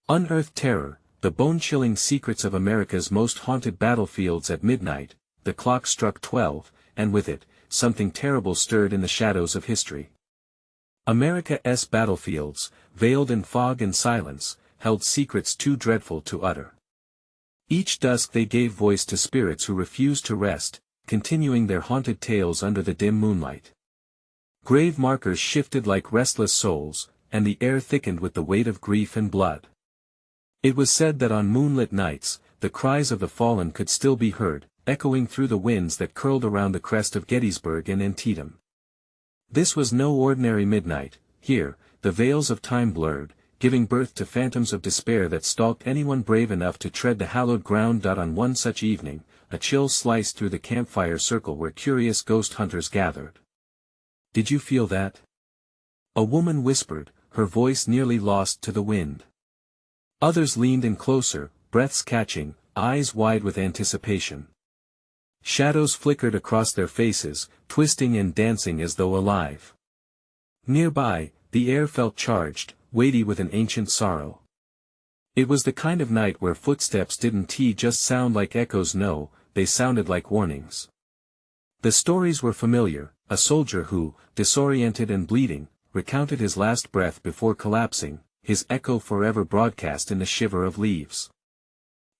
Unearthed terror, the bone-chilling secrets of America's most haunted battlefields at midnight. The clock struck 12, and with it, something terrible stirred in the shadows of history. America's battlefields, veiled in fog and silence, held secrets too dreadful to utter. Each dusk they gave voice to spirits who refused to rest, continuing their haunted tales under the dim moonlight. Grave markers shifted like restless souls, and the air thickened with the weight of grief and blood. It was said that on moonlit nights, the cries of the fallen could still be heard, echoing through the winds that curled around the crest of Gettysburg and Antietam. This was no ordinary midnight. Here, the veils of time blurred, giving birth to phantoms of despair that stalked anyone brave enough to tread the hallowed ground. On one such evening, a chill sliced through the campfire circle where curious ghost hunters gathered. "Did you feel that?" a woman whispered, her voice nearly lost to the wind. Others leaned in closer, breaths catching, eyes wide with anticipation. Shadows flickered across their faces, twisting and dancing as though alive. Nearby, the air felt charged, weighty with an ancient sorrow. It was the kind of night where footsteps didn't just sound like echoes. No, they sounded like warnings. The stories were familiar: a soldier who, disoriented and bleeding, recounted his last breath before collapsing, his echo forever broadcast in the shiver of leaves.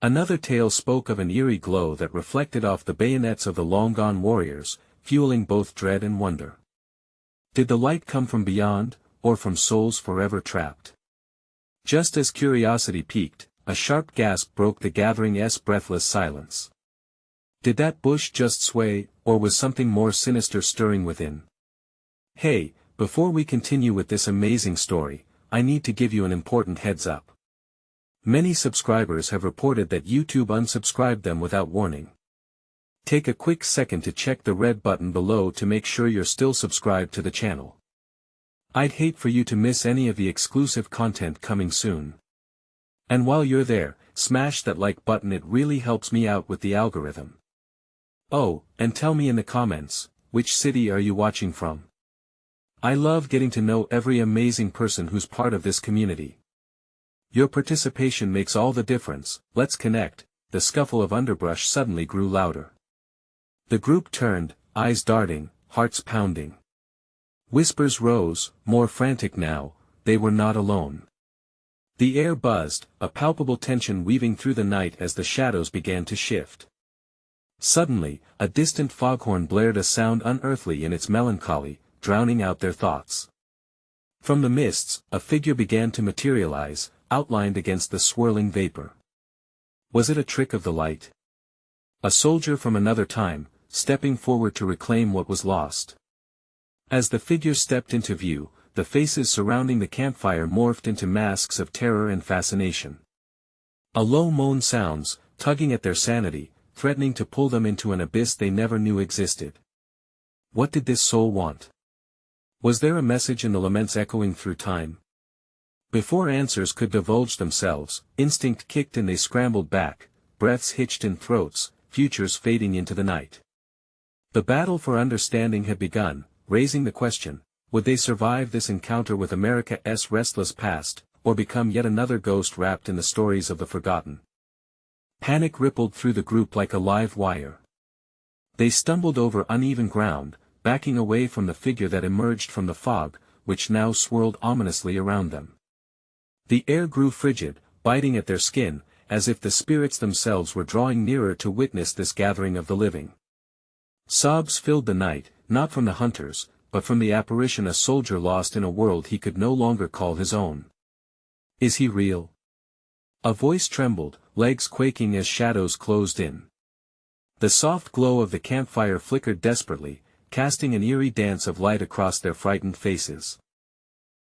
Another tale spoke of an eerie glow that reflected off the bayonets of the long-gone warriors, fueling both dread and wonder. Did the light come from beyond, or from souls forever trapped? Just as curiosity peaked, a sharp gasp broke the gathering's breathless silence. Did that bush just sway, or was something more sinister stirring within? Hey, before we continue with this amazing story, I need to give you an important heads up. Many subscribers have reported that YouTube unsubscribed them without warning. Take a quick second to check the red button below to make sure you're still subscribed to the channel. I'd hate for you to miss any of the exclusive content coming soon. And while you're there, smash that like button, it really helps me out with the algorithm. Oh, and tell me in the comments, which city are you watching from? I love getting to know every amazing person who's part of this community. Your participation makes all the difference. Let's connect. The scuffle of underbrush suddenly grew louder. The group turned, eyes darting, hearts pounding. Whispers rose, more frantic now. They were not alone. The air buzzed, a palpable tension weaving through the night as the shadows began to shift. Suddenly, a distant foghorn blared, a sound unearthly in its melancholy, drowning out their thoughts. From the mists, a figure began to materialize, outlined against the swirling vapor. Was it a trick of the light? A soldier from another time, stepping forward to reclaim what was lost. As the figure stepped into view, the faces surrounding the campfire morphed into masks of terror and fascination. A low moan sounds, tugging at their sanity, threatening to pull them into an abyss they never knew existed. What did this soul want? Was there a message in the laments echoing through time? Before answers could divulge themselves, instinct kicked and they scrambled back, breaths hitched in throats, futures fading into the night. The battle for understanding had begun, raising the question: would they survive this encounter with America's restless past, or become yet another ghost wrapped in the stories of the forgotten? Panic rippled through the group like a live wire. They stumbled over uneven ground, backing away from the figure that emerged from the fog, which now swirled ominously around them. The air grew frigid, biting at their skin, as if the spirits themselves were drawing nearer to witness this gathering of the living. Sobs filled the night, not from the hunters, but from the apparition, a soldier lost in a world he could no longer call his own. Is he real? A voice trembled, legs quaking as shadows closed in. The soft glow of the campfire flickered desperately, casting an eerie dance of light across their frightened faces.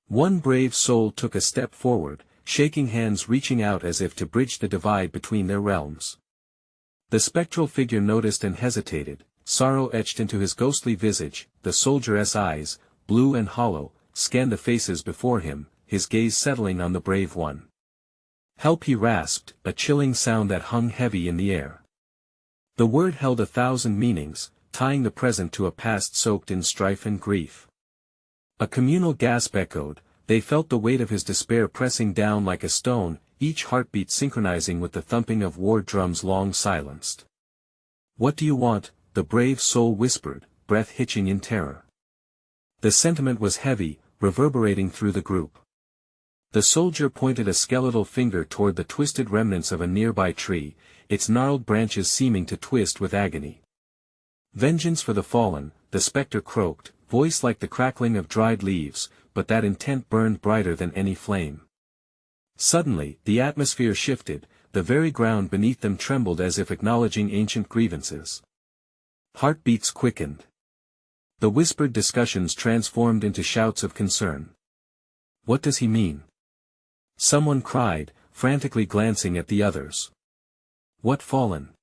One brave soul took a step forward, shaking hands, reaching out as if to bridge the divide between their realms. The spectral figure noticed and hesitated, sorrow etched into his ghostly visage. The soldier's eyes, blue and hollow, scanned the faces before him, his gaze settling on the brave one. Help, he rasped, a chilling sound that hung heavy in the air. The word held 1,000 meanings, tying the present to a past soaked in strife and grief. A communal gasp echoed. They felt the weight of his despair pressing down like a stone, each heartbeat synchronizing with the thumping of war drums long silenced. "What do you want?" the brave soul whispered, breath hitching in terror. The sentiment was heavy, reverberating through the group. The soldier pointed a skeletal finger toward the twisted remnants of a nearby tree, its gnarled branches seeming to twist with agony. "Vengeance for the fallen," the spectre croaked, voice like the crackling of dried leaves, but that intent burned brighter than any flame. Suddenly, the atmosphere shifted, the very ground beneath them trembled as if acknowledging ancient grievances. Heartbeats quickened. The whispered discussions transformed into shouts of concern. "What does he mean?" someone cried, frantically glancing at the others. "What fallen?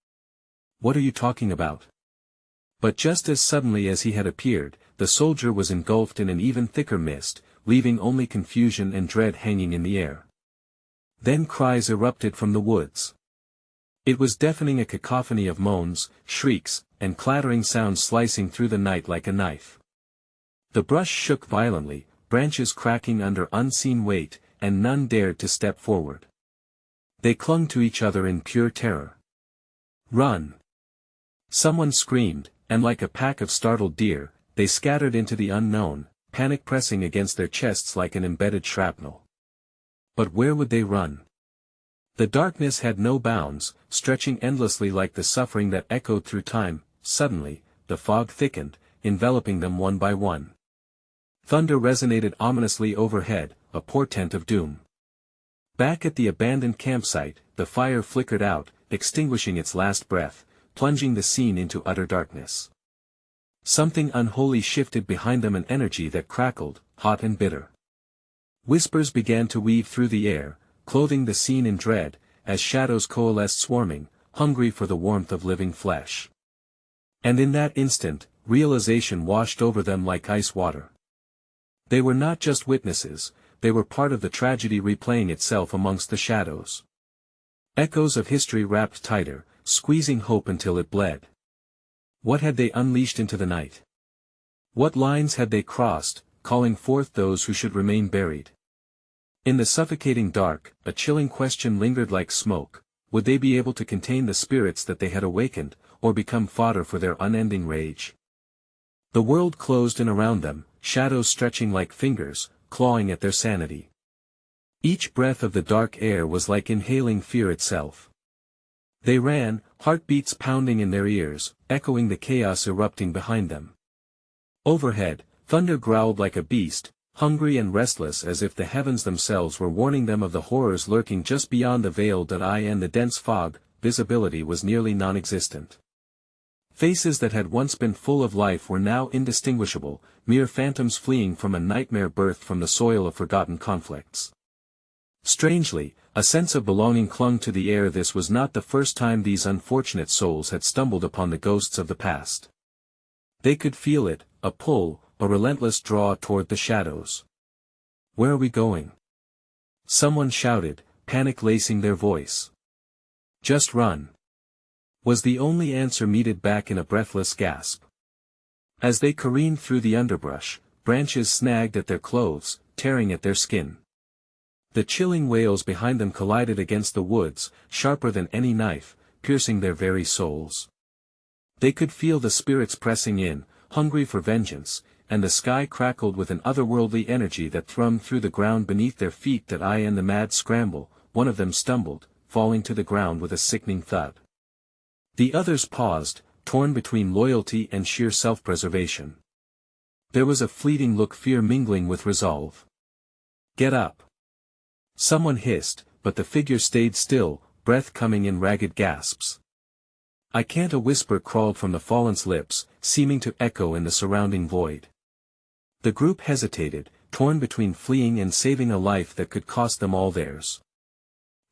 What are you talking about?" But just as suddenly as he had appeared, the soldier was engulfed in an even thicker mist, leaving only confusion and dread hanging in the air. Then cries erupted from the woods. It was deafening, a cacophony of moans, shrieks, and clattering sounds slicing through the night like a knife. The brush shook violently, branches cracking under unseen weight, and none dared to step forward. They clung to each other in pure terror. "Run!" someone screamed, and like a pack of startled deer, they scattered into the unknown, panic pressing against their chests like an embedded shrapnel. But where would they run? The darkness had no bounds, stretching endlessly like the suffering that echoed through time. Suddenly, the fog thickened, enveloping them one by one. Thunder resonated ominously overhead, a portent of doom. Back at the abandoned campsite, the fire flickered out, extinguishing its last breath, plunging the scene into utter darkness. Something unholy shifted behind them, an energy that crackled, hot and bitter. Whispers began to weave through the air, clothing the scene in dread, as shadows coalesced swarming, hungry for the warmth of living flesh. And in that instant, realization washed over them like ice water. They were not just witnesses, they were part of the tragedy replaying itself amongst the shadows. Echoes of history wrapped tighter, squeezing hope until it bled. What had they unleashed into the night? What lines had they crossed, calling forth those who should remain buried? In the suffocating dark, a chilling question lingered like smoke: would they be able to contain the spirits that they had awakened, or become fodder for their unending rage? The world closed in around them, shadows stretching like fingers, clawing at their sanity. Each breath of the dark air was like inhaling fear itself. They ran, heartbeats pounding in their ears, echoing the chaos erupting behind them. Overhead, thunder growled like a beast, hungry and restless, as if the heavens themselves were warning them of the horrors lurking just beyond the veiled eye and the dense fog. Visibility was nearly non-existent. Faces that had once been full of life were now indistinguishable, mere phantoms fleeing from a nightmare birthed from the soil of forgotten conflicts. Strangely, a sense of belonging clung to the air. This was not the first time these unfortunate souls had stumbled upon the ghosts of the past. They could feel it, a pull, a relentless draw toward the shadows. "Where are we going?" someone shouted, panic lacing their voice. "Just run," was the only answer meted back in a breathless gasp. As they careened through the underbrush, branches snagged at their clothes, tearing at their skin. The chilling wails behind them collided against the woods, sharper than any knife, piercing their very souls. They could feel the spirits pressing in, hungry for vengeance, and the sky crackled with an otherworldly energy that thrummed through the ground beneath their feet. That eye and the mad scramble, one of them stumbled, falling to the ground with a sickening thud. The others paused, torn between loyalty and sheer self-preservation. There was a fleeting look, fear mingling with resolve. "Get up!" someone hissed, but the figure stayed still, breath coming in ragged gasps. "I can't," a whisper crawled from the fallen's lips, seeming to echo in the surrounding void. The group hesitated, torn between fleeing and saving a life that could cost them all theirs.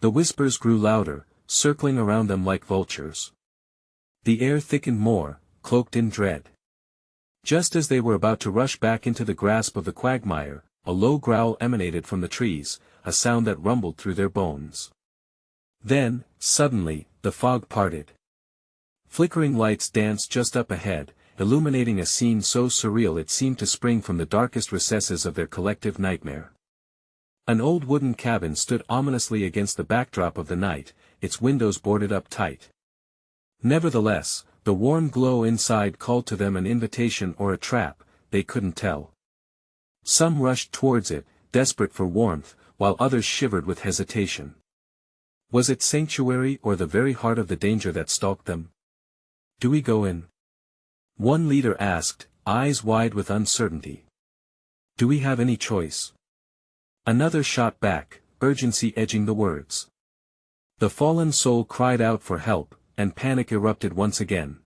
The whispers grew louder, circling around them like vultures. The air thickened more, cloaked in dread. Just as they were about to rush back into the grasp of the quagmire, a low growl emanated from the trees, a sound that rumbled through their bones. Then, suddenly, the fog parted. Flickering lights danced just up ahead, illuminating a scene so surreal it seemed to spring from the darkest recesses of their collective nightmare. An old wooden cabin stood ominously against the backdrop of the night, its windows boarded up tight. Nevertheless, the warm glow inside called to them an invitation or a trap, they couldn't tell. Some rushed towards it, desperate for warmth, while others shivered with hesitation. Was it sanctuary or the very heart of the danger that stalked them? "Do we go in?" one leader asked, eyes wide with uncertainty. "Do we have any choice?" Another shot back, urgency edging the words. The fallen soul cried out for help, and panic erupted once again.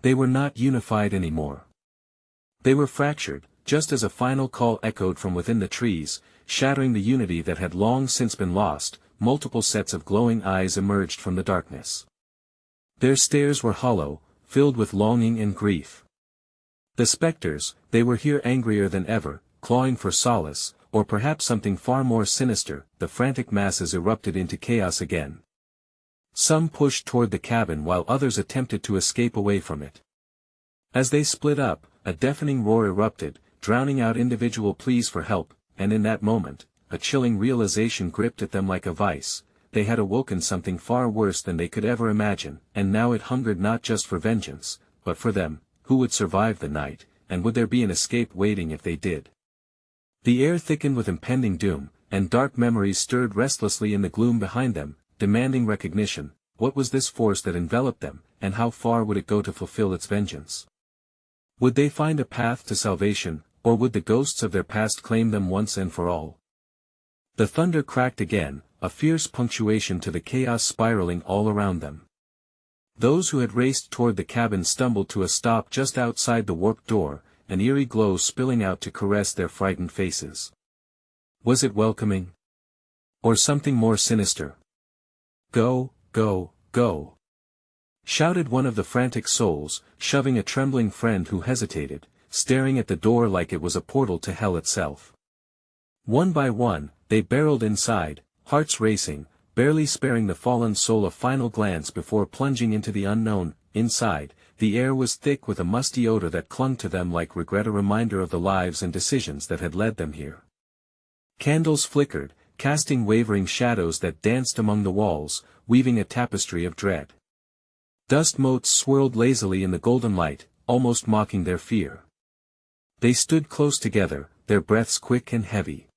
They were not unified anymore. They were fractured, just as a final call echoed from within the trees, shattering the unity that had long since been lost. Multiple sets of glowing eyes emerged from the darkness. Their stares were hollow, filled with longing and grief. The specters, they were here angrier than ever, clawing for solace, or perhaps something far more sinister. The frantic masses erupted into chaos again. Some pushed toward the cabin while others attempted to escape away from it. As they split up, a deafening roar erupted, drowning out individual pleas for help, and in that moment, a chilling realization gripped at them like a vice. They had awoken something far worse than they could ever imagine, and now it hungered not just for vengeance, but for them. Who would survive the night, and would there be an escape waiting if they did? The air thickened with impending doom, and dark memories stirred restlessly in the gloom behind them, demanding recognition. What was this force that enveloped them, and how far would it go to fulfill its vengeance? Would they find a path to salvation, or would the ghosts of their past claim them once and for all? The thunder cracked again, a fierce punctuation to the chaos spiraling all around them. Those who had raced toward the cabin stumbled to a stop just outside the warped door, an eerie glow spilling out to caress their frightened faces. Was it welcoming? Or something more sinister? "Go, go, go!" shouted one of the frantic souls, shoving a trembling friend who hesitated, staring at the door like it was a portal to hell itself. One by one, they barreled inside, hearts racing, barely sparing the fallen soul a final glance before plunging into the unknown. Inside, the air was thick with a musty odor that clung to them like regret, a reminder of the lives and decisions that had led them here. Candles flickered, casting wavering shadows that danced among the walls, weaving a tapestry of dread. Dust motes swirled lazily in the golden light, almost mocking their fear. They stood close together, their breaths quick and heavy.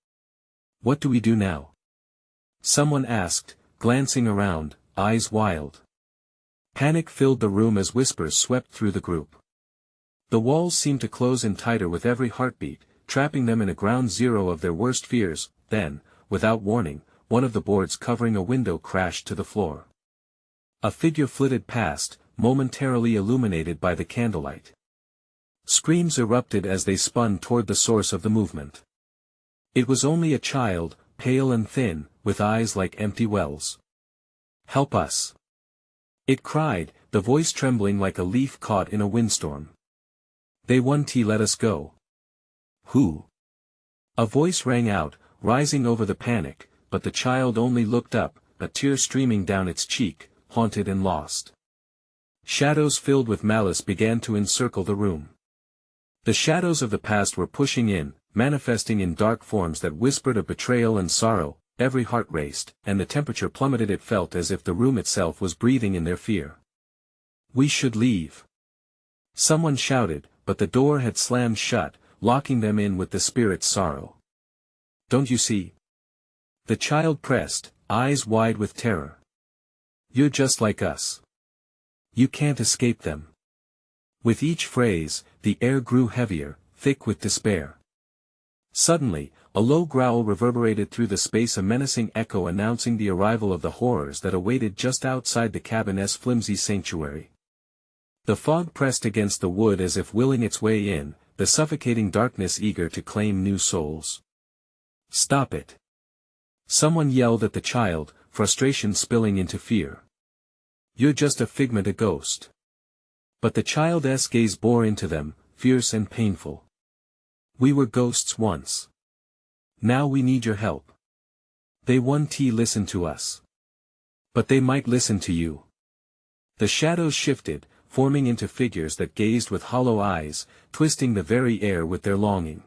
"What do we do now?" someone asked, glancing around, eyes wild. Panic filled the room as whispers swept through the group. The walls seemed to close in tighter with every heartbeat, trapping them in a ground zero of their worst fears. Then, without warning, one of the boards covering a window crashed to the floor. A figure flitted past, momentarily illuminated by the candlelight. Screams erupted as they spun toward the source of the movement. It was only a child, pale and thin, with eyes like empty wells. "Help us!" it cried, the voice trembling like a leaf caught in a windstorm. "They won't let us go." "Who?" a voice rang out, rising over the panic, but the child only looked up, a tear streaming down its cheek, haunted and lost. Shadows filled with malice began to encircle the room. The shadows of the past were pushing in, manifesting in dark forms that whispered of betrayal and sorrow. Every heart raced, and the temperature plummeted. It felt as if the room itself was breathing in their fear. "We should leave," someone shouted, but the door had slammed shut, locking them in with the spirit's sorrow. "Don't you see?" the child pressed, eyes wide with terror. "You're just like us. You can't escape them." With each phrase, the air grew heavier, thick with despair. Suddenly, a low growl reverberated through the space, a menacing echo announcing the arrival of the horrors that awaited just outside the cabin's flimsy sanctuary. The fog pressed against the wood as if willing its way in, the suffocating darkness eager to claim new souls. "Stop it!" someone yelled at the child, frustration spilling into fear. "You're just a figment, a ghost." But the child's gaze bore into them, fierce and painful. "We were ghosts once. Now we need your help. They won't listen to us. But they might listen to you." The shadows shifted, forming into figures that gazed with hollow eyes, twisting the very air with their longing.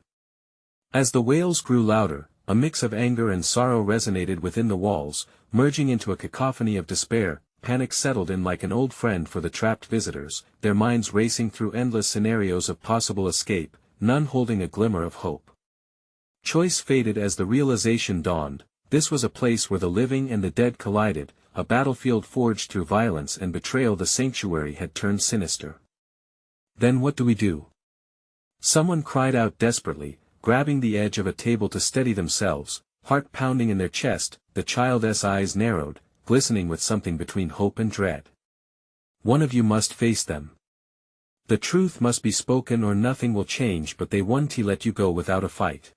As the wails grew louder, a mix of anger and sorrow resonated within the walls, merging into a cacophony of despair. Panic settled in like an old friend for the trapped visitors, their minds racing through endless scenarios of possible escape, none holding a glimmer of hope. Choice faded as the realization dawned. This was a place where the living and the dead collided, a battlefield forged through violence and betrayal. The sanctuary had turned sinister. Then what do we do? Someone cried out desperately, grabbing the edge of a table to steady themselves, heart pounding in their chest. The child's eyes narrowed, glistening with something between hope and dread. One of you must face them. The truth must be spoken or nothing will change, but they won't let you go without a fight.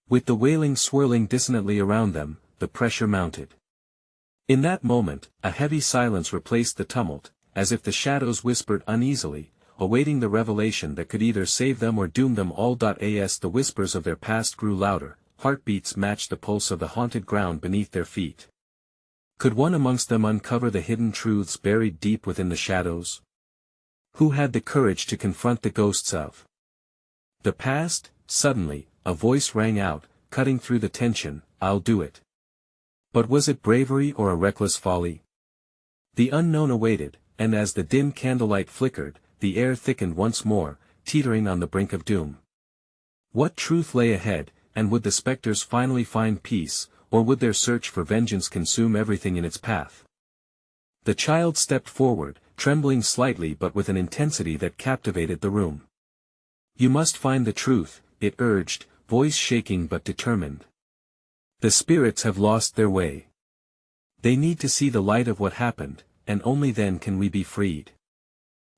With the wailing swirling dissonantly around them, the pressure mounted. In that moment, a heavy silence replaced the tumult, as if the shadows whispered uneasily, awaiting the revelation that could either save them or doom them all. As the whispers of their past grew louder, heartbeats matched the pulse of the haunted ground beneath their feet. Could one amongst them uncover the hidden truths buried deep within the shadows? Who had the courage to confront the ghosts of the past? Suddenly, a voice rang out, cutting through the tension, "I'll do it." But was it bravery or a reckless folly? The unknown awaited, and as the dim candlelight flickered, the air thickened once more, teetering on the brink of doom. What truth lay ahead, and would the specters finally find peace, or would their search for vengeance consume everything in its path? The child stepped forward, trembling slightly but with an intensity that captivated the room. "You must find the truth," it urged, voice shaking but determined. "The spirits have lost their way. They need to see the light of what happened, and only then can we be freed."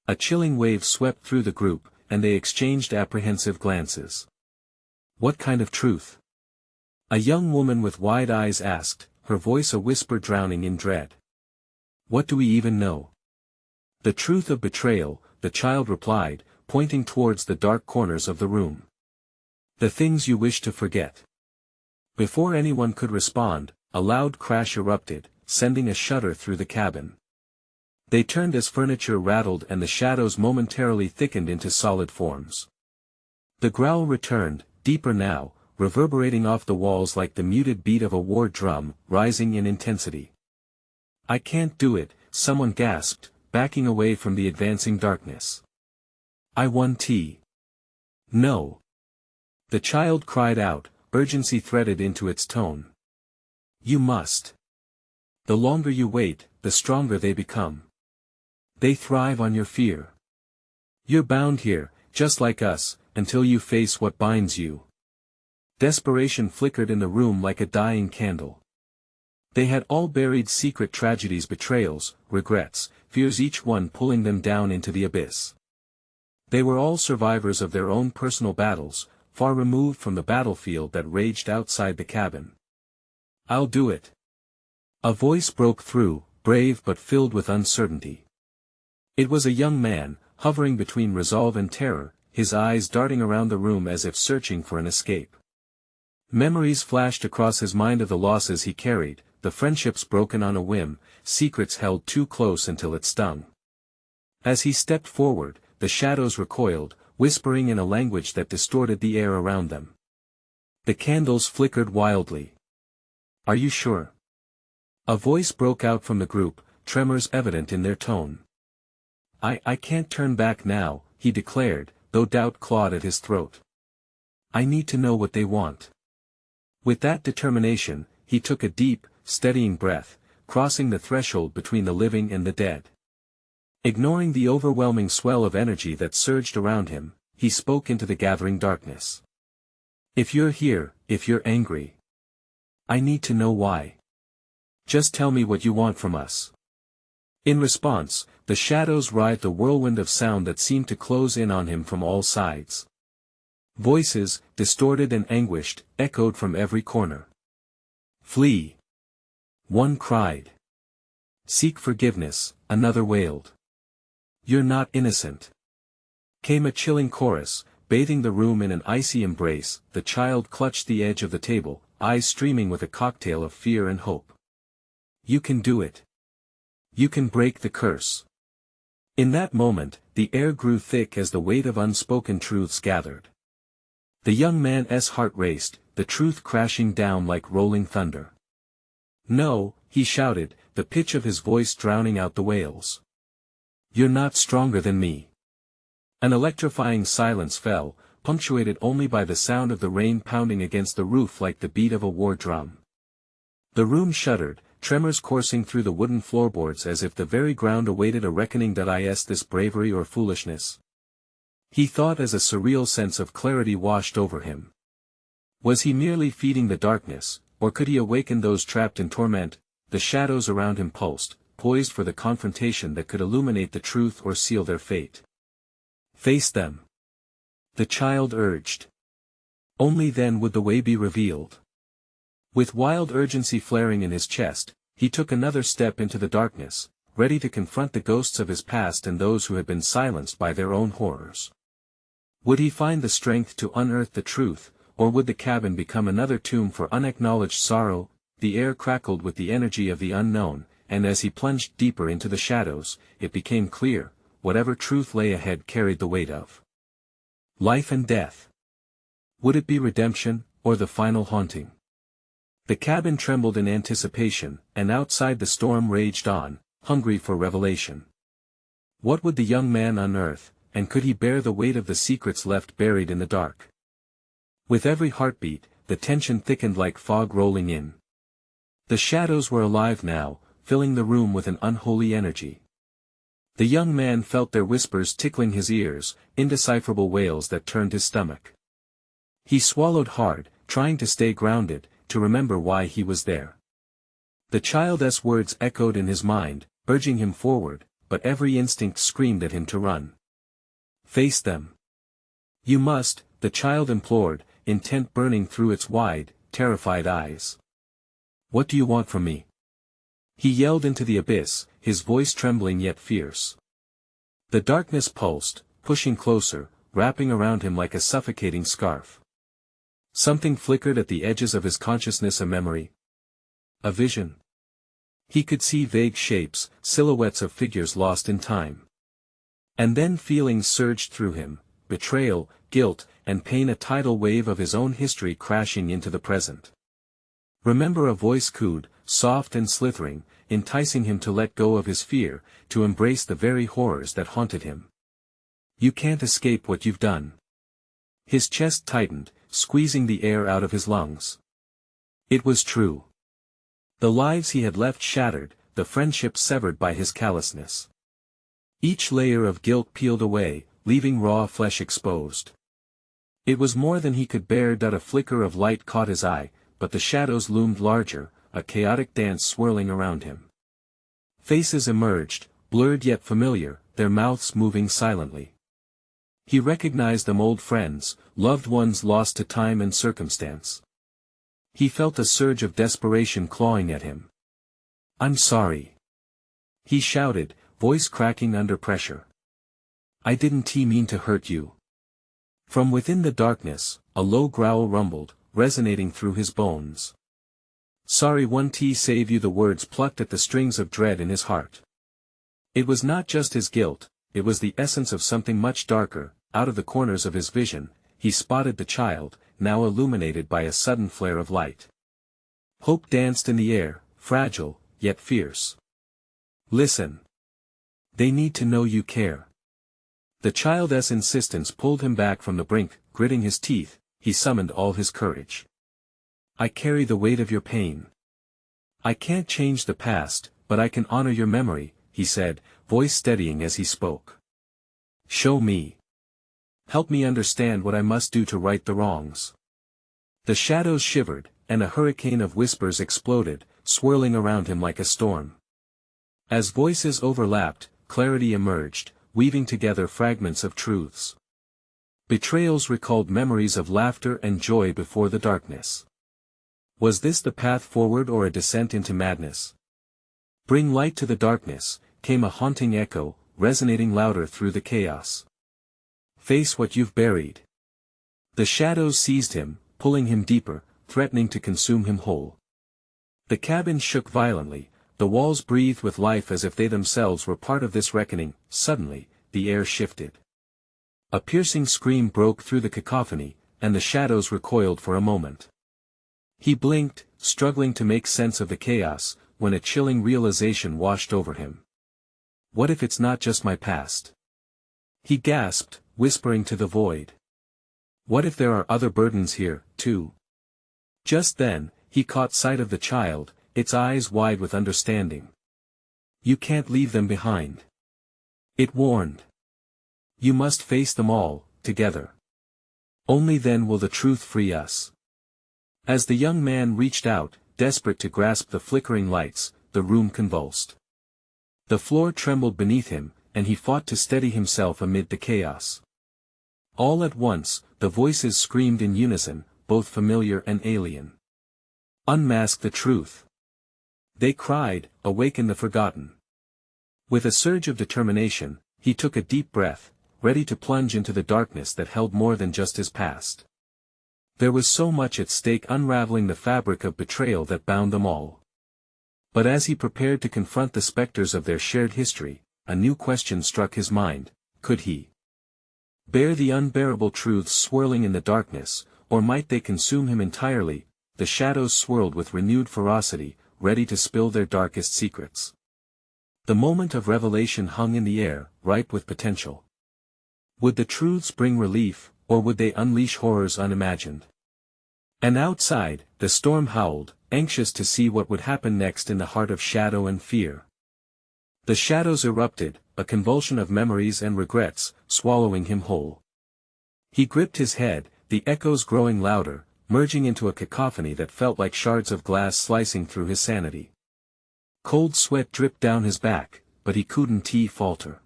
A chilling wave swept through the group, and they exchanged apprehensive glances. "What kind of truth?" a young woman with wide eyes asked, her voice a whisper drowning in dread. "What do we even know?" "The truth of betrayal," the child replied, pointing towards the dark corners of the room. "The things you wish to forget." Before anyone could respond, a loud crash erupted, sending a shudder through the cabin. They turned as furniture rattled and the shadows momentarily thickened into solid forms. The growl returned, deeper now, reverberating off the walls like the muted beat of a war drum, rising in intensity. "I can't do it," someone gasped, backing away from the advancing darkness. "I want tea." "No." The child cried out, urgency threaded into its tone. "You must. The longer you wait, the stronger they become. They thrive on your fear. You're bound here, just like us, until you face what binds you." Desperation flickered in the room like a dying candle. They had all buried secret tragedies, betrayals, regrets, fears, each one pulling them down into the abyss. They were all survivors of their own personal battles, far removed from the battlefield that raged outside the cabin. "I'll do it." A voice broke through, brave but filled with uncertainty. It was a young man, hovering between resolve and terror, his eyes darting around the room as if searching for an escape. Memories flashed across his mind of the losses he carried, the friendships broken on a whim, secrets held too close until it stung. As he stepped forward, the shadows recoiled, whispering in a language that distorted the air around them. The candles flickered wildly. "Are you sure?" a voice broke out from the group, tremors evident in their tone. I can't turn back now," he declared, though doubt clawed at his throat. "I need to know what they want." With that determination, he took a deep, steadying breath, crossing the threshold between the living and the dead. Ignoring the overwhelming swell of energy that surged around him, he spoke into the gathering darkness. "If you're here, if you're angry, I need to know why. Just tell me what you want from us." In response, the shadows writhed a whirlwind of sound that seemed to close in on him from all sides. Voices, distorted and anguished, echoed from every corner. "Flee!" one cried. "Seek forgiveness," another wailed. "You're not innocent," came a chilling chorus, bathing the room in an icy embrace. The child clutched the edge of the table, eyes streaming with a cocktail of fear and hope. "You can do it. You can break the curse." In that moment, the air grew thick as the weight of unspoken truths gathered. The young man's heart raced, the truth crashing down like rolling thunder. "No," he shouted, the pitch of his voice drowning out the wails. "You're not stronger than me." An electrifying silence fell, punctuated only by the sound of the rain pounding against the roof like the beat of a war drum. The room shuddered, tremors coursing through the wooden floorboards as if the very ground awaited a reckoning. Is this bravery or foolishness? He thought as a surreal sense of clarity washed over him. Was he merely feeding the darkness, or could he awaken those trapped in torment? The shadows around him pulsed, poised for the confrontation that could illuminate the truth or seal their fate. "Face them," the child urged. Only then would the way be revealed. With wild urgency flaring in his chest, he took another step into the darkness, ready to confront the ghosts of his past and those who had been silenced by their own horrors. Would he find the strength to unearth the truth, or would the cabin become another tomb for unacknowledged sorrow? The air crackled with the energy of the unknown, and as he plunged deeper into the shadows, it became clear, whatever truth lay ahead carried the weight of life and death. Would it be redemption, or the final haunting? The cabin trembled in anticipation, and outside the storm raged on, hungry for revelation. What would the young man unearth, and could he bear the weight of the secrets left buried in the dark? With every heartbeat, the tension thickened like fog rolling in. The shadows were alive now, filling the room with an unholy energy. The young man felt their whispers tickling his ears, indecipherable wails that turned his stomach. He swallowed hard, trying to stay grounded, to remember why he was there. The child's words echoed in his mind, urging him forward, but every instinct screamed at him to run. "Face them. You must," the child implored, intent burning through its wide, terrified eyes. "What do you want from me?" He yelled into the abyss, his voice trembling yet fierce. The darkness pulsed, pushing closer, wrapping around him like a suffocating scarf. Something flickered at the edges of his consciousness, a memory. A vision. He could see vague shapes, silhouettes of figures lost in time. And then feelings surged through him, betrayal, guilt, and pain, a tidal wave of his own history crashing into the present. "Remember," a voice cooed, soft and slithering, enticing him to let go of his fear, to embrace the very horrors that haunted him. "You can't escape what you've done." His chest tightened, squeezing the air out of his lungs. It was true. The lives he had left shattered, the friendships severed by his callousness. Each layer of guilt peeled away, leaving raw flesh exposed. It was more than he could bear. A flicker of light caught his eye, but the shadows loomed larger, a chaotic dance swirling around him. Faces emerged, blurred yet familiar, their mouths moving silently. He recognized them, old friends, loved ones lost to time and circumstance. He felt a surge of desperation clawing at him. "I'm sorry," he shouted, voice cracking under pressure. "I didn't mean to hurt you." From within the darkness, a low growl rumbled, resonating through his bones. "Sorry won't save you," the words plucked at the strings of dread in his heart. It was not just his guilt, it was the essence of something much darker. Out of the corners of his vision, he spotted the child, now illuminated by a sudden flare of light. Hope danced in the air, fragile, yet fierce. "Listen. They need to know you care." The child's insistence pulled him back from the brink. Gritting his teeth, he summoned all his courage. "I carry the weight of your pain. I can't change the past, but I can honor your memory," he said, voice steadying as he spoke. "Show me. Help me understand what I must do to right the wrongs." The shadows shivered, and a hurricane of whispers exploded, swirling around him like a storm. As voices overlapped, clarity emerged, weaving together fragments of truths. Betrayals recalled memories of laughter and joy before the darkness. Was this the path forward or a descent into madness? "Bring light to the darkness," came a haunting echo, resonating louder through the chaos. "Face what you've buried." The shadows seized him, pulling him deeper, threatening to consume him whole. The cabin shook violently, the walls breathed with life as if they themselves were part of this reckoning. Suddenly, the air shifted. A piercing scream broke through the cacophony, and the shadows recoiled for a moment. He blinked, struggling to make sense of the chaos, when a chilling realization washed over him. What if it's not just my past? He gasped, whispering to the void. What if there are other burdens here, too? Just then, he caught sight of the child, its eyes wide with understanding. You can't leave them behind. It warned. You must face them all, together. Only then will the truth free us. As the young man reached out, desperate to grasp the flickering lights, the room convulsed. The floor trembled beneath him, and he fought to steady himself amid the chaos. All at once, the voices screamed in unison, both familiar and alien. Unmask the truth. They cried, awaken the forgotten. With a surge of determination, he took a deep breath, ready to plunge into the darkness that held more than just his past. There was so much at stake, unraveling the fabric of betrayal that bound them all. But as he prepared to confront the specters of their shared history, a new question struck his mind: could he bear the unbearable truths swirling in the darkness, or might they consume him entirely? The shadows swirled with renewed ferocity, ready to spill their darkest secrets. The moment of revelation hung in the air, ripe with potential. Would the truths bring relief, or would they unleash horrors unimagined? And outside, the storm howled, anxious to see what would happen next in the heart of shadow and fear. The shadows erupted, a convulsion of memories and regrets, swallowing him whole. He gripped his head, the echoes growing louder, merging into a cacophony that felt like shards of glass slicing through his sanity. Cold sweat dripped down his back, but he couldn't falter.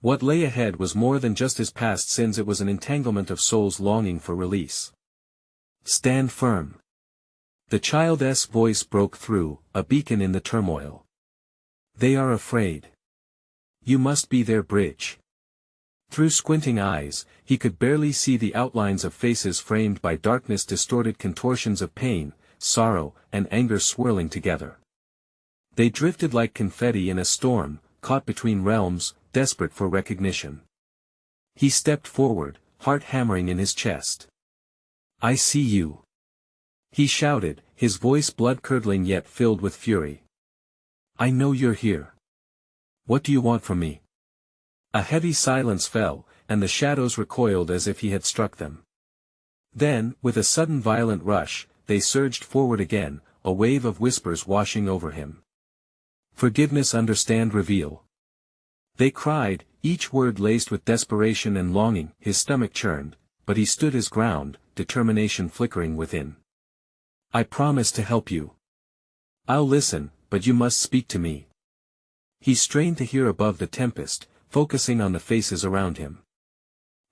What lay ahead was more than just his past sins, it was an entanglement of souls longing for release. Stand firm. The child's voice broke through, a beacon in the turmoil. They are afraid. You must be their bridge. Through squinting eyes, he could barely see the outlines of faces framed by darkness, distorted contortions of pain, sorrow, and anger swirling together. They drifted like confetti in a storm, caught between realms, desperate for recognition. He stepped forward, heart hammering in his chest. I see you. He shouted, his voice blood-curdling yet filled with fury. I know you're here. What do you want from me? A heavy silence fell, and the shadows recoiled as if he had struck them. Then, with a sudden violent rush, they surged forward again, a wave of whispers washing over him. Forgiveness, understand, reveal. They cried, each word laced with desperation and longing. His stomach churned, but he stood his ground, determination flickering within. I promise to help you. I'll listen, but you must speak to me. He strained to hear above the tempest, focusing on the faces around him.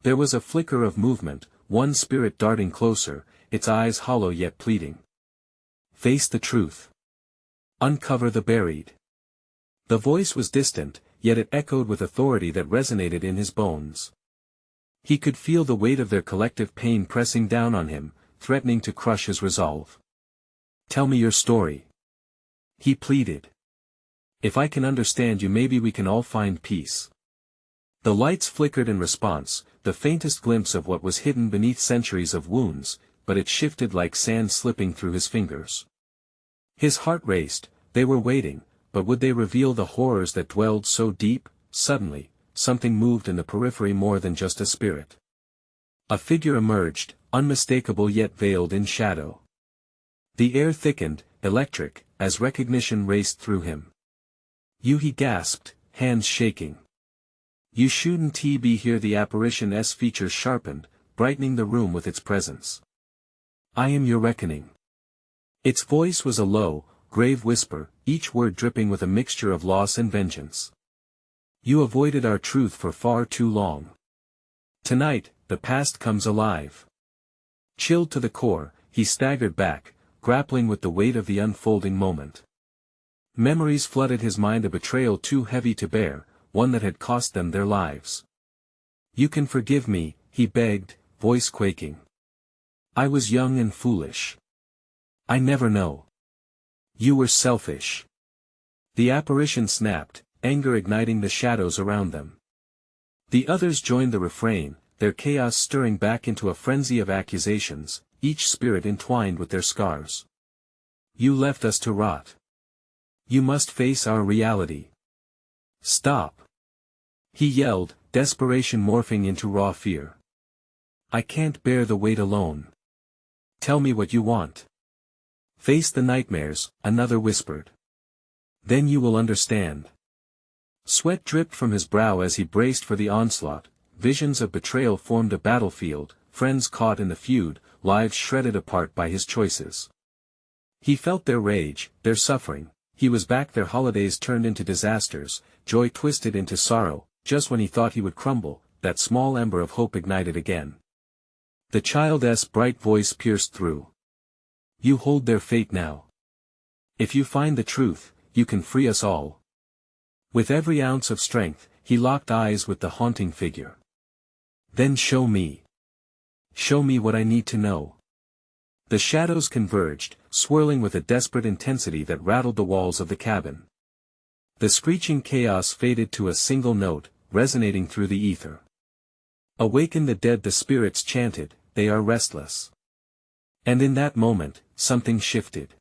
There was a flicker of movement, one spirit darting closer, its eyes hollow yet pleading. Face the truth. Uncover the buried. The voice was distant, yet it echoed with authority that resonated in his bones. He could feel the weight of their collective pain pressing down on him, threatening to crush his resolve. Tell me your story. He pleaded. If I can understand you, maybe we can all find peace. The lights flickered in response, the faintest glimpse of what was hidden beneath centuries of wounds, but it shifted like sand slipping through his fingers. His heart raced. They were waiting, but would they reveal the horrors that dwelled so deep? Suddenly, something moved in the periphery more than just a spirit. A figure emerged, unmistakable yet veiled in shadow. The air thickened, electric, as recognition raced through him. You, he gasped, hands shaking. You shouldn't be here. The apparition's features sharpened, brightening the room with its presence. I am your reckoning. Its voice was a low, grave whisper, each word dripping with a mixture of loss and vengeance. You avoided our truth for far too long. Tonight, the past comes alive. Chilled to the core, he staggered back, grappling with the weight of the unfolding moment. Memories flooded his mind, a betrayal too heavy to bear, one that had cost them their lives. You can forgive me, he begged, voice quaking. I was young and foolish. I never know. You were selfish. The apparition snapped, anger igniting the shadows around them. The others joined the refrain, their chaos stirring back into a frenzy of accusations. each spirit entwined with their scars. You left us to rot. You must face our reality. Stop! He yelled, desperation morphing into raw fear. I can't bear the weight alone. Tell me what you want. Face the nightmares, another whispered. Then you will understand. Sweat dripped from his brow as he braced for the onslaught. Visions of betrayal formed a battlefield, friends caught in the feud, lives shredded apart by his choices. He felt their rage, their suffering. He was back, their holidays turned into disasters, joy twisted into sorrow. Just when he thought he would crumble, that small ember of hope ignited again. The child's bright voice pierced through. You hold their fate now. If you find the truth, you can free us all. With every ounce of strength, he locked eyes with the haunting figure. Then show me. Show me what I need to know. The shadows converged, swirling with a desperate intensity that rattled the walls of the cabin. The screeching chaos faded to a single note, resonating through the ether. Awaken the dead, the spirits chanted, they are restless. And in that moment, something shifted.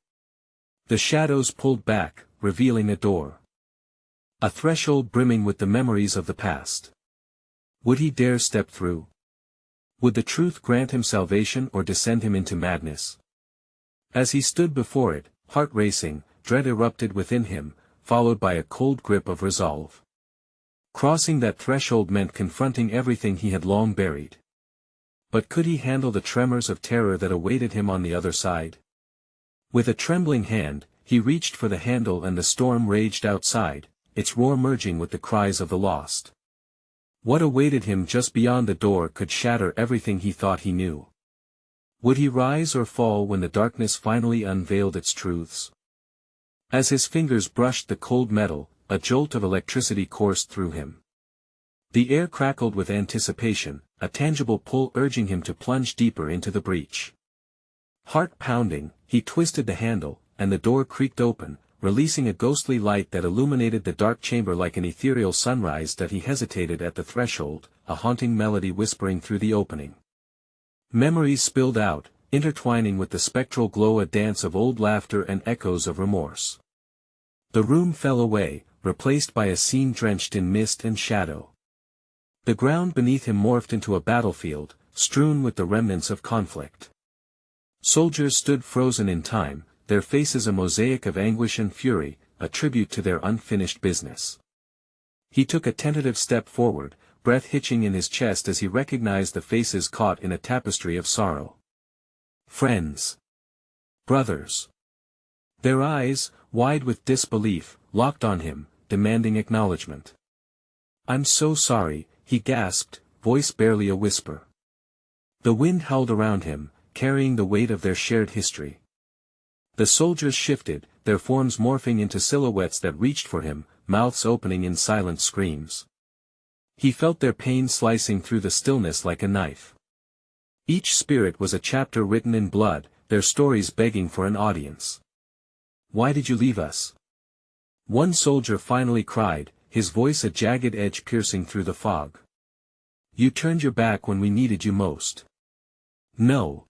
The shadows pulled back, revealing a door. A threshold brimming with the memories of the past. Would he dare step through? Would the truth grant him salvation or descend him into madness? As he stood before it, heart racing, dread erupted within him, followed by a cold grip of resolve. Crossing that threshold meant confronting everything he had long buried. But could he handle the tremors of terror that awaited him on the other side? With a trembling hand, he reached for the handle and the storm raged outside, its roar merging with the cries of the lost. What awaited him just beyond the door could shatter everything he thought he knew. Would he rise or fall when the darkness finally unveiled its truths? As his fingers brushed the cold metal, a jolt of electricity coursed through him. The air crackled with anticipation, a tangible pull urging him to plunge deeper into the breach. Heart pounding, he twisted the handle, and the door creaked open, releasing a ghostly light that illuminated the dark chamber like an ethereal sunrise. That he hesitated at the threshold, a haunting melody whispering through the opening. Memories spilled out, intertwining with the spectral glow, a dance of old laughter and echoes of remorse. The room fell away, replaced by a scene drenched in mist and shadow. The ground beneath him morphed into a battlefield, strewn with the remnants of conflict. Soldiers stood frozen in time, their faces a mosaic of anguish and fury, a tribute to their unfinished business. He took a tentative step forward, breath hitching in his chest as he recognized the faces caught in a tapestry of sorrow. Friends. Brothers. Their eyes, wide with disbelief, locked on him, demanding acknowledgement. I'm so sorry, he gasped, voice barely a whisper. The wind howled around him, carrying the weight of their shared history. The soldiers shifted, their forms morphing into silhouettes that reached for him, mouths opening in silent screams. He felt their pain slicing through the stillness like a knife. Each spirit was a chapter written in blood, their stories begging for an audience. Why did you leave us? One soldier finally cried, his voice a jagged edge piercing through the fog. You turned your back when we needed you most. No.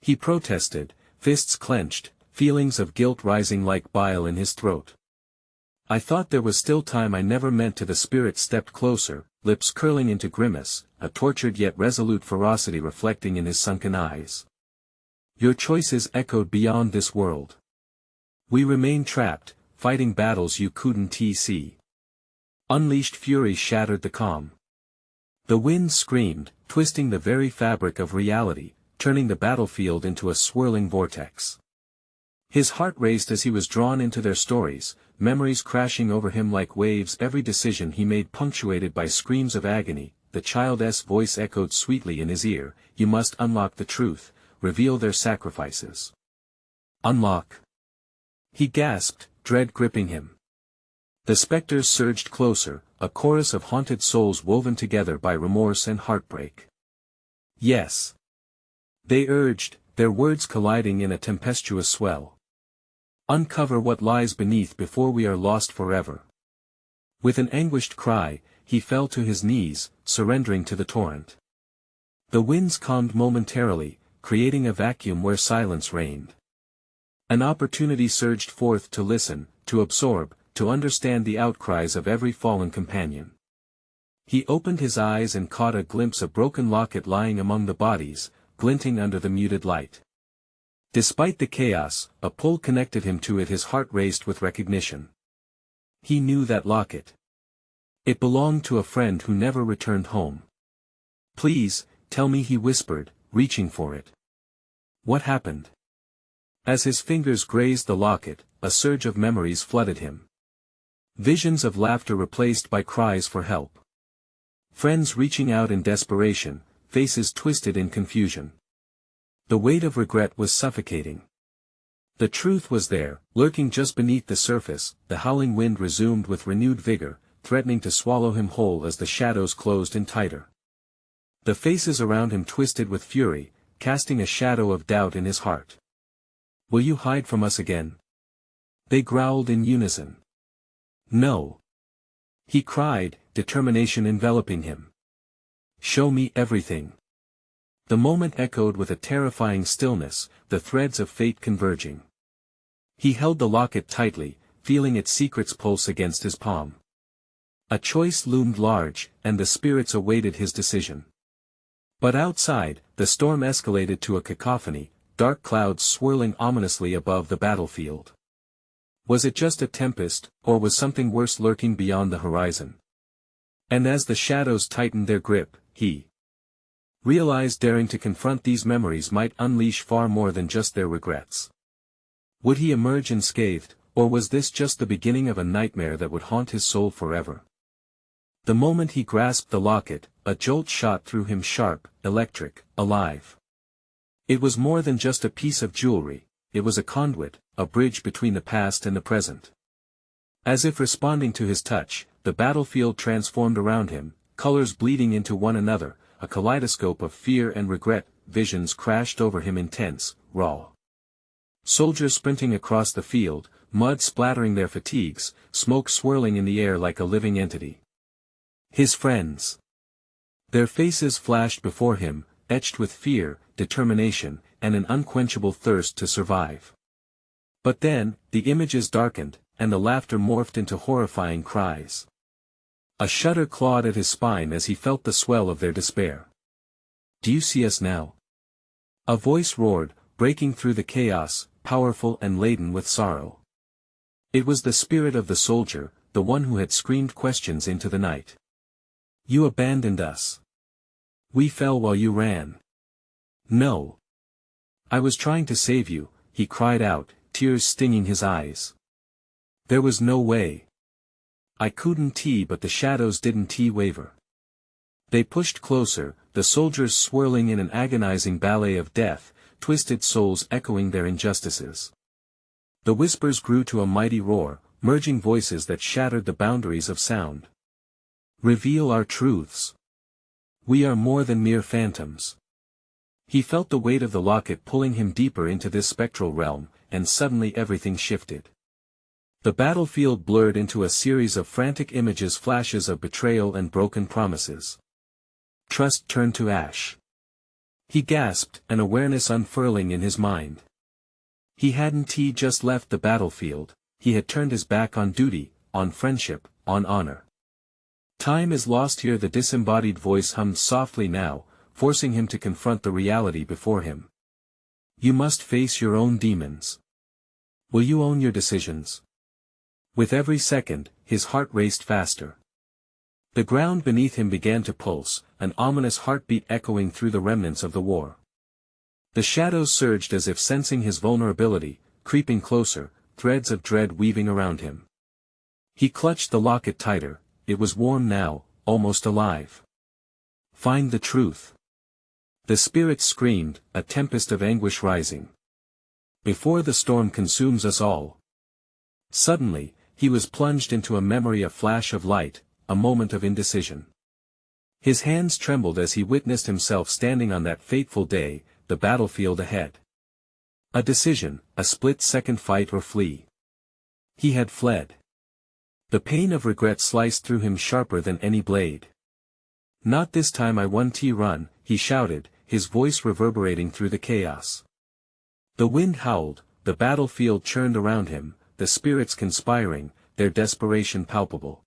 He protested, fists clenched, feelings of guilt rising like bile in his throat. I thought there was still time. I never meant to. The spirit stepped closer, lips curling into grimace, a tortured yet resolute ferocity reflecting in his sunken eyes. Your choices echoed beyond this world. We remain trapped, fighting battles you couldn't see. Unleashed fury shattered the calm. The wind screamed, twisting the very fabric of reality, turning the battlefield into a swirling vortex. His heart raced as he was drawn into their stories, memories crashing over him like waves. Every decision he made punctuated by screams of agony. The child's voice echoed sweetly in his ear, you must unlock the truth, reveal their sacrifices. Unlock. He gasped, dread gripping him. The specters surged closer, a chorus of haunted souls woven together by remorse and heartbreak. Yes. They urged, their words colliding in a tempestuous swell. Uncover what lies beneath before we are lost forever. With an anguished cry, he fell to his knees, surrendering to the torrent. The winds calmed momentarily, creating a vacuum where silence reigned. An opportunity surged forth to listen, to absorb, to understand the outcries of every fallen companion. He opened his eyes and caught a glimpse of a broken locket lying among the bodies, glinting under the muted light. Despite the chaos, a pull connected him to it. His heart raced with recognition. He knew that locket. It belonged to a friend who never returned home. "Please, tell me," he whispered, reaching for it. "What happened?" As his fingers grazed the locket, a surge of memories flooded him. Visions of laughter replaced by cries for help. Friends reaching out in desperation, faces twisted in confusion. The weight of regret was suffocating. The truth was there, lurking just beneath the surface. The howling wind resumed with renewed vigor, threatening to swallow him whole as the shadows closed in tighter. The faces around him twisted with fury, casting a shadow of doubt in his heart. "Will you hide from us again?" they growled in unison. "No," he cried, determination enveloping him. "Show me everything." The moment echoed with a terrifying stillness, the threads of fate converging. He held the locket tightly, feeling its secrets pulse against his palm. A choice loomed large, and the spirits awaited his decision. But outside, the storm escalated to a cacophony, dark clouds swirling ominously above the battlefield. Was it just a tempest, or was something worse lurking beyond the horizon? And as the shadows tightened their grip, he realized daring to confront these memories might unleash far more than just their regrets. Would he emerge unscathed, or was this just the beginning of a nightmare that would haunt his soul forever? The moment he grasped the locket, a jolt shot through him, sharp, electric, alive. It was more than just a piece of jewelry, it was a conduit, a bridge between the past and the present. As if responding to his touch, the battlefield transformed around him, colors bleeding into one another, a kaleidoscope of fear and regret. Visions crashed over him, intense, raw. Soldiers sprinting across the field, mud splattering their fatigues, smoke swirling in the air like a living entity. His friends. Their faces flashed before him, etched with fear, determination, and an unquenchable thirst to survive. But then, the images darkened, and the laughter morphed into horrifying cries. A shudder clawed at his spine as he felt the swell of their despair. "Do you see us now?" a voice roared, breaking through the chaos, powerful and laden with sorrow. It was the spirit of the soldier, the one who had screamed questions into the night. "You abandoned us. We fell while you ran." "No. I was trying to save you," he cried out, tears stinging his eyes. "There was no way. I couldn't," but the shadows didn't waver. They pushed closer, the soldiers swirling in an agonizing ballet of death, twisted souls echoing their injustices. The whispers grew to a mighty roar, merging voices that shattered the boundaries of sound. "Reveal our truths. We are more than mere phantoms." He felt the weight of the locket pulling him deeper into this spectral realm, and suddenly everything shifted. The battlefield blurred into a series of frantic images, flashes of betrayal and broken promises. Trust turned to ash. He gasped, an awareness unfurling in his mind. He hadn't just left the battlefield, he had turned his back on duty, on friendship, on honor. "Time is lost here," the disembodied voice hummed softly now, forcing him to confront the reality before him. "You must face your own demons. Will you own your decisions?" With every second, his heart raced faster. The ground beneath him began to pulse, an ominous heartbeat echoing through the remnants of the war. The shadows surged as if sensing his vulnerability, creeping closer, threads of dread weaving around him. He clutched the locket tighter, it was warm now, almost alive. "Find the truth." The spirits screamed, a tempest of anguish rising. "Before the storm consumes us all." Suddenly, he was plunged into a memory, a flash of light, a moment of indecision. His hands trembled as he witnessed himself standing on that fateful day, the battlefield ahead. A decision, a split-second fight or flee. He had fled. The pain of regret sliced through him sharper than any blade. "Not this time, I won't run," he shouted, his voice reverberating through the chaos. The wind howled, the battlefield churned around him, the spirits conspiring, their desperation palpable.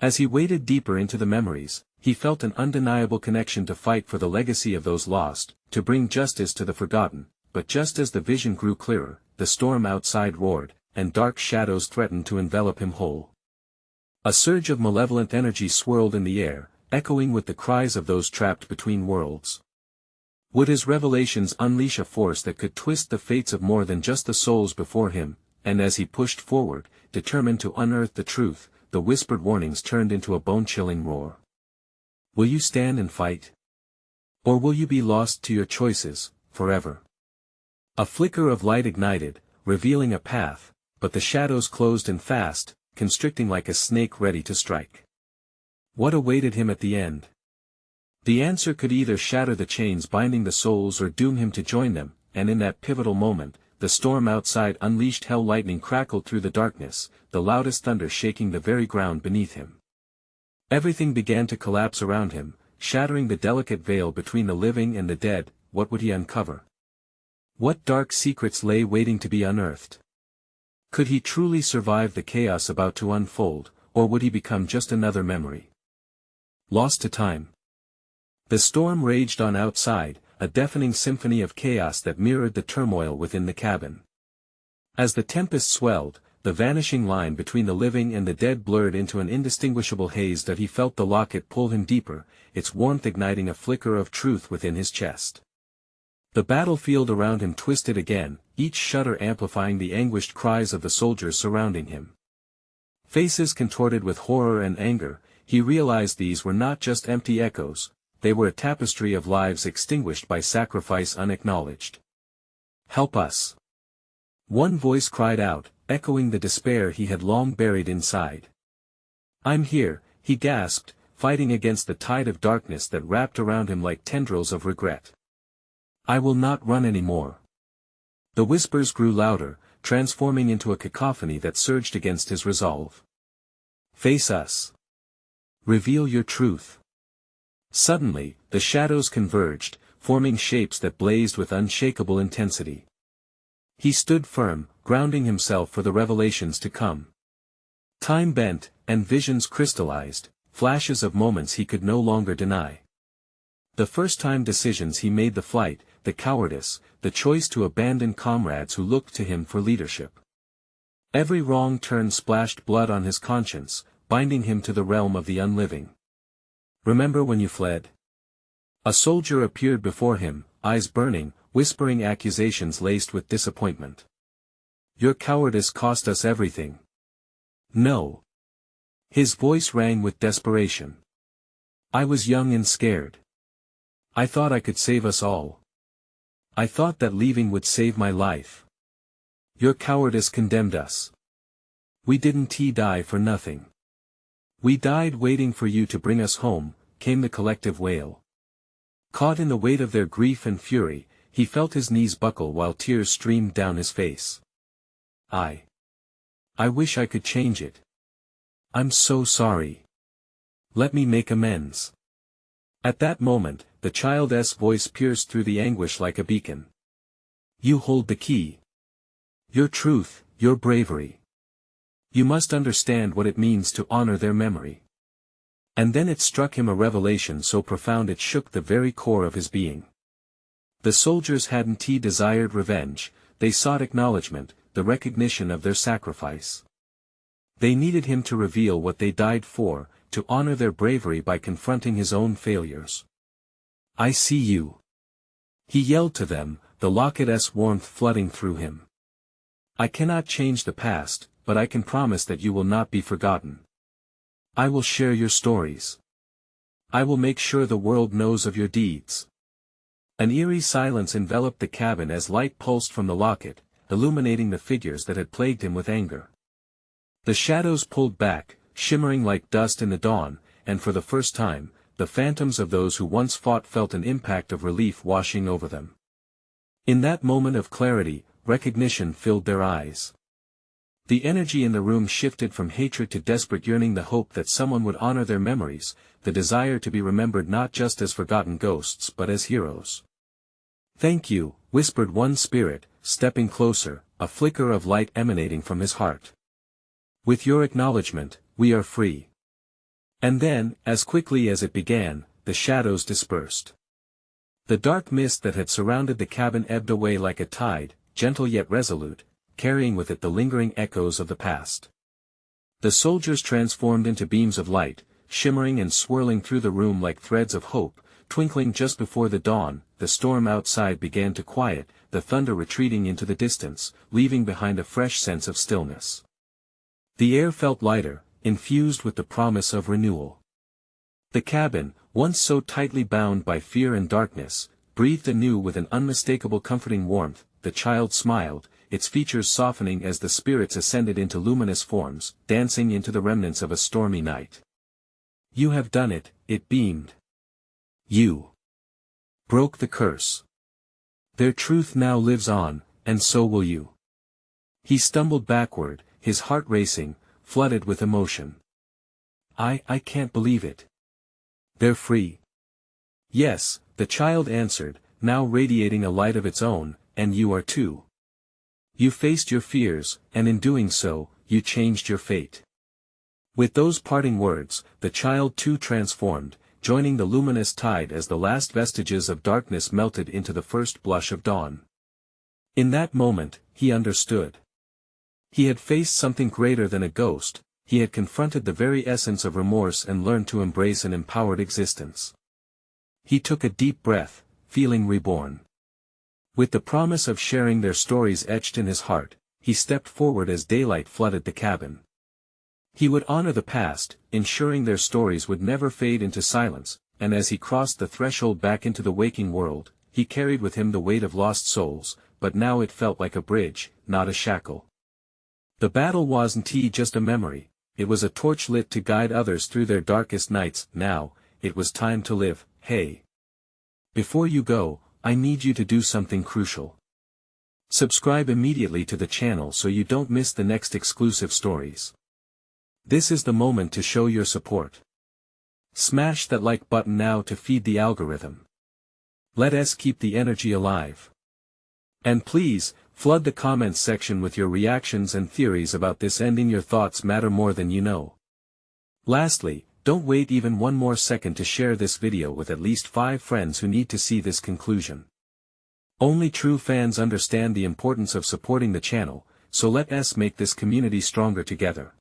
As he waded deeper into the memories, he felt an undeniable connection to fight for the legacy of those lost, to bring justice to the forgotten, but just as the vision grew clearer, the storm outside roared, and dark shadows threatened to envelop him whole. A surge of malevolent energy swirled in the air, echoing with the cries of those trapped between worlds. Would his revelations unleash a force that could twist the fates of more than just the souls before him? And as he pushed forward, determined to unearth the truth, the whispered warnings turned into a bone-chilling roar. Will you stand and fight? Or will you be lost to your choices, forever? A flicker of light ignited, revealing a path, but the shadows closed in fast, constricting like a snake ready to strike. What awaited him at the end? The answer could either shatter the chains binding the souls or doom him to join them, and in that pivotal moment, the storm outside unleashed hell. Lightning crackled through the darkness, the loudest thunder shaking the very ground beneath him. Everything began to collapse around him, shattering the delicate veil between the living and the dead. What would he uncover? What dark secrets lay waiting to be unearthed? Could he truly survive the chaos about to unfold, or would he become just another memory? Lost to time. The storm raged on outside, a deafening symphony of chaos that mirrored the turmoil within the cabin. As the tempest swelled, the vanishing line between the living and the dead blurred into an indistinguishable haze that he felt the locket pull him deeper, its warmth igniting a flicker of truth within his chest. The battlefield around him twisted again, each shudder amplifying the anguished cries of the soldiers surrounding him. Faces contorted with horror and anger, he realized these were not just empty echoes, they were a tapestry of lives extinguished by sacrifice unacknowledged. Help us! One voice cried out, echoing the despair he had long buried inside. I'm here, he gasped, fighting against the tide of darkness that wrapped around him like tendrils of regret. I will not run anymore. The whispers grew louder, transforming into a cacophony that surged against his resolve. Face us. Reveal your truth. Suddenly, the shadows converged, forming shapes that blazed with unshakable intensity. He stood firm, grounding himself for the revelations to come. Time bent, and visions crystallized, flashes of moments he could no longer deny. The first-time decisions he made, the flight, the cowardice, the choice to abandon comrades who looked to him for leadership. Every wrong turn splashed blood on his conscience, binding him to the realm of the unliving. Remember when you fled? A soldier appeared before him, eyes burning, whispering accusations laced with disappointment. Your cowardice cost us everything. No. His voice rang with desperation. I was young and scared. I thought I could save us all. I thought that leaving would save my life. Your cowardice condemned us. We didn't die for nothing. We died waiting for you to bring us home, came the collective wail. Caught in the weight of their grief and fury, he felt his knees buckle while tears streamed down his face. I wish I could change it. I'm so sorry. Let me make amends. At that moment, the child's voice pierced through the anguish like a beacon. You hold the key. Your truth, your bravery. You must understand what it means to honor their memory. And then it struck him, a revelation so profound it shook the very core of his being. The soldiers hadn't desired revenge, they sought acknowledgement, the recognition of their sacrifice. They needed him to reveal what they died for, to honor their bravery by confronting his own failures. I see you. He yelled to them, the locket's warmth flooding through him. I cannot change the past, but I can promise that you will not be forgotten. I will share your stories. I will make sure the world knows of your deeds. An eerie silence enveloped the cabin as light pulsed from the locket, illuminating the figures that had plagued him with anger. The shadows pulled back, shimmering like dust in the dawn, and for the first time, the phantoms of those who once fought felt an impact of relief washing over them. In that moment of clarity, recognition filled their eyes. The energy in the room shifted from hatred to desperate yearning, the hope that someone would honor their memories, the desire to be remembered not just as forgotten ghosts but as heroes. "Thank you," whispered one spirit, stepping closer, a flicker of light emanating from his heart. "With your acknowledgement, we are free." And then, as quickly as it began, the shadows dispersed. The dark mist that had surrounded the cabin ebbed away like a tide, gentle yet resolute, carrying with it the lingering echoes of the past. The soldiers transformed into beams of light, shimmering and swirling through the room like threads of hope, twinkling just before the dawn. The storm outside began to quiet, the thunder retreating into the distance, leaving behind a fresh sense of stillness. The air felt lighter, infused with the promise of renewal. The cabin, once so tightly bound by fear and darkness, breathed anew with an unmistakable comforting warmth. The child smiled, its features softening as the spirits ascended into luminous forms, dancing into the remnants of a stormy night. "You have done it," it beamed. "You broke the curse. Their truth now lives on, and so will you." He stumbled backward, his heart racing, flooded with emotion. I can't believe it. They're free." "Yes," the child answered, now radiating a light of its own, "and you are too. You faced your fears, and in doing so, you changed your fate." With those parting words, the child too transformed, joining the luminous tide as the last vestiges of darkness melted into the first blush of dawn. In that moment, he understood. He had faced something greater than a ghost, he had confronted the very essence of remorse and learned to embrace an empowered existence. He took a deep breath, feeling reborn. With the promise of sharing their stories etched in his heart, he stepped forward as daylight flooded the cabin. He would honor the past, ensuring their stories would never fade into silence, and as he crossed the threshold back into the waking world, he carried with him the weight of lost souls, but now it felt like a bridge, not a shackle. The battle wasn't just a memory, it was a torch lit to guide others through their darkest nights. Now, it was time to live. Hey! Before you go, I need you to do something crucial. Subscribe immediately to the channel so you don't miss the next exclusive stories. This is the moment to show your support. Smash that like button now to feed the algorithm. Let us keep the energy alive. And please, flood the comments section with your reactions and theories about this ending. Your thoughts matter more than you know. Lastly, don't wait even one more second to share this video with at least 5 friends who need to see this conclusion. Only true fans understand the importance of supporting the channel, so let us make this community stronger together.